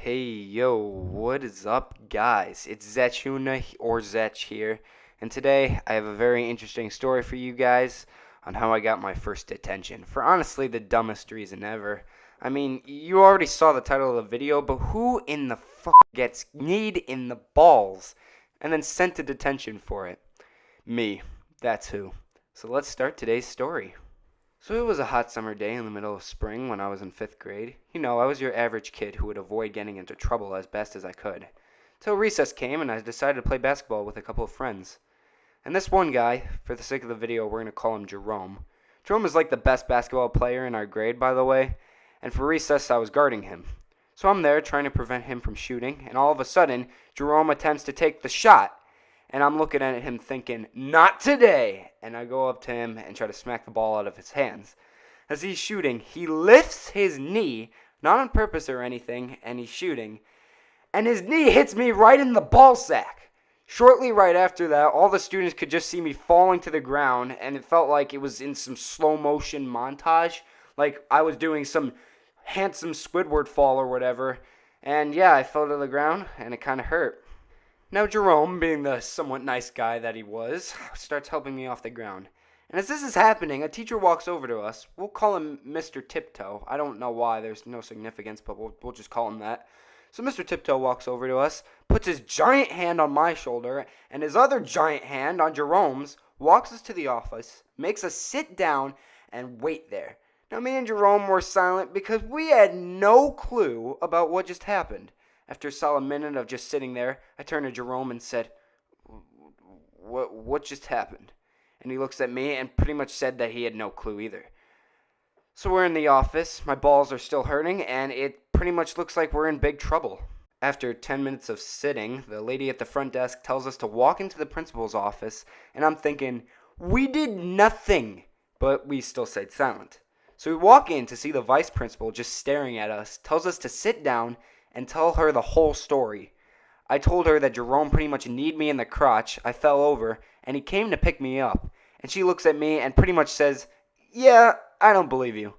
Hey yo, what is up, guys? It's Zatchuna or Zatch here, and today I have a very interesting story for you guys on how I got my first detention. For honestly, the dumbest reason ever. I mean, you already saw the title of the video, but who in the fuck gets kneed in the balls and then sent to detention for it? Me. That's who. So let's start today's story. So it was a hot summer day in the middle of spring when I was in 5th grade. I was your average kid who would avoid getting into trouble as best as I could. Till recess came and I decided to play basketball with a couple of friends. And this one guy, for the sake of the video, we're going to call him Jerome. Jerome is like the best basketball player in our grade, by the way, and for recess I was guarding him. So I'm there trying to prevent him from shooting, and all of a sudden, Jerome attempts to take the shot. And I'm looking at him thinking, not today. And I go up to him and try to smack the ball out of his hands. As he's shooting, he lifts his knee, not on purpose or anything, and he's shooting. And his knee hits me right in the ball sack. Shortly right after that, all the students could just see me falling to the ground, and it felt like it was in some slow motion montage. Like I was doing some handsome Squidward fall or whatever. And yeah, I fell to the ground, and it kind of hurt. Now Jerome, being the somewhat nice guy that he was, starts helping me off the ground. And as this is happening, a teacher walks over to us. We'll call him Mr. Tiptoe. I don't know why, there's no significance, but we'll just call him that. So Mr. Tiptoe walks over to us, puts his giant hand on my shoulder, and his other giant hand on Jerome's, walks us to the office, makes us sit down, and wait there. Now me and Jerome were silent because we had no clue about what just happened. After a solid minute of just sitting there, I turned to Jerome and said, What just happened? And he looks at me and pretty much said that he had no clue either. So we're in the office, my balls are still hurting, and it pretty much looks like we're in big trouble. After 10 minutes of sitting, the lady at the front desk tells us to walk into the principal's office, and I'm thinking, we did nothing, but we still stayed silent. So we walk in to see the vice principal just staring at us, tells us to sit down, and tell her the whole story. I told her that Jerome pretty much kneed me in the crotch, I fell over, and he came to pick me up. And she looks at me and pretty much says, yeah, I don't believe you.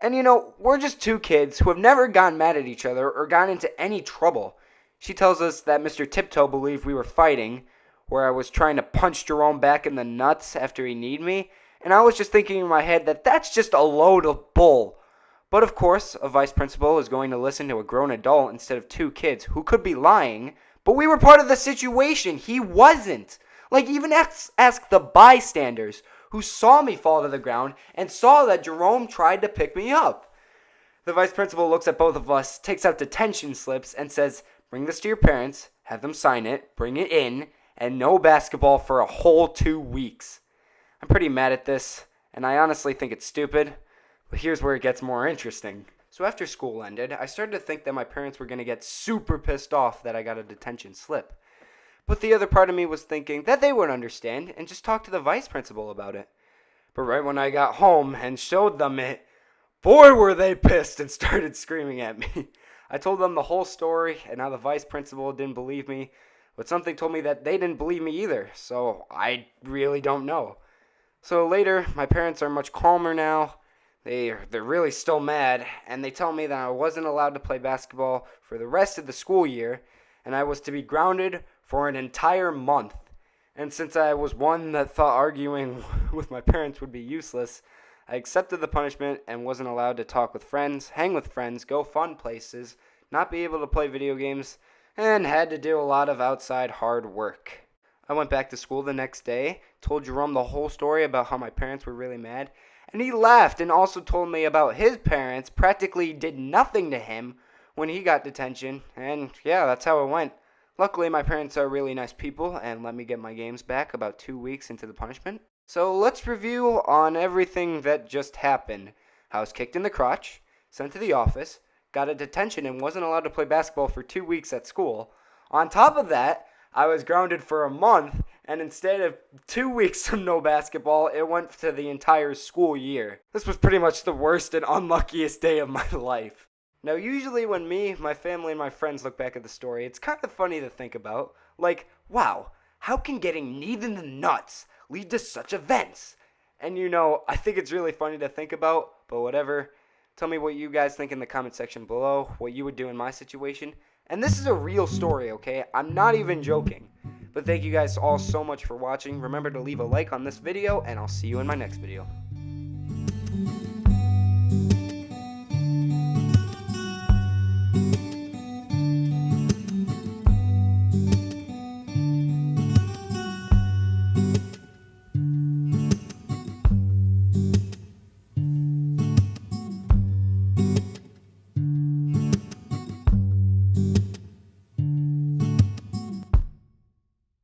And we're just two kids who have never gotten mad at each other or gotten into any trouble. She tells us that Mr. Tiptoe believed we were fighting, where I was trying to punch Jerome back in the nuts after he kneed me, and I was just thinking in my head that that's just a load of bull. But of course, a vice principal is going to listen to a grown adult instead of two kids who could be lying, but we were part of the situation. He wasn't. Like, even ask the bystanders who saw me fall to the ground and saw that Jerome tried to pick me up. The vice principal looks at both of us, takes out detention slips, and says, bring this to your parents, have them sign it, bring it in, and no basketball for a whole 2 weeks. I'm pretty mad at this, and I honestly think it's stupid. But here's where it gets more interesting. So after school ended, I started to think that my parents were going to get super pissed off that I got a detention slip. But the other part of me was thinking that they would understand and just talk to the vice principal about it. But right when I got home and showed them it, boy were they pissed and started screaming at me. I told them the whole story and how the vice principal didn't believe me, but something told me that they didn't believe me either, so I really don't know. So later, my parents are much calmer now. They're really still mad, and they tell me that I wasn't allowed to play basketball for the rest of the school year, and I was to be grounded for an entire month. And since I was one that thought arguing with my parents would be useless, I accepted the punishment and wasn't allowed to talk with friends, hang with friends, go fun places, not be able to play video games, and had to do a lot of outside hard work. I went back to school the next day, told Jerome the whole story about how my parents were really mad, and he laughed and also told me about his parents practically did nothing to him when he got detention. And yeah, that's how it went. Luckily, my parents are really nice people and let me get my games back about 2 weeks into the punishment. So let's review on everything that just happened. I was kicked in the crotch, sent to the office, got a detention and wasn't allowed to play basketball for 2 weeks at school. On top of that, I was grounded for a month, and instead of 2 weeks of no basketball, it went to the entire school year. This was pretty much the worst and unluckiest day of my life. Now, usually when me, my family, and my friends look back at the story, it's kind of funny to think about. Like, wow, how can getting kneed in the nuts lead to such events? And I think it's really funny to think about, but whatever. Tell me what you guys think in the comment section below, what you would do in my situation. And this is a real story, okay? I'm not even joking. But thank you guys all so much for watching. Remember to leave a like on this video, and I'll see you in my next video.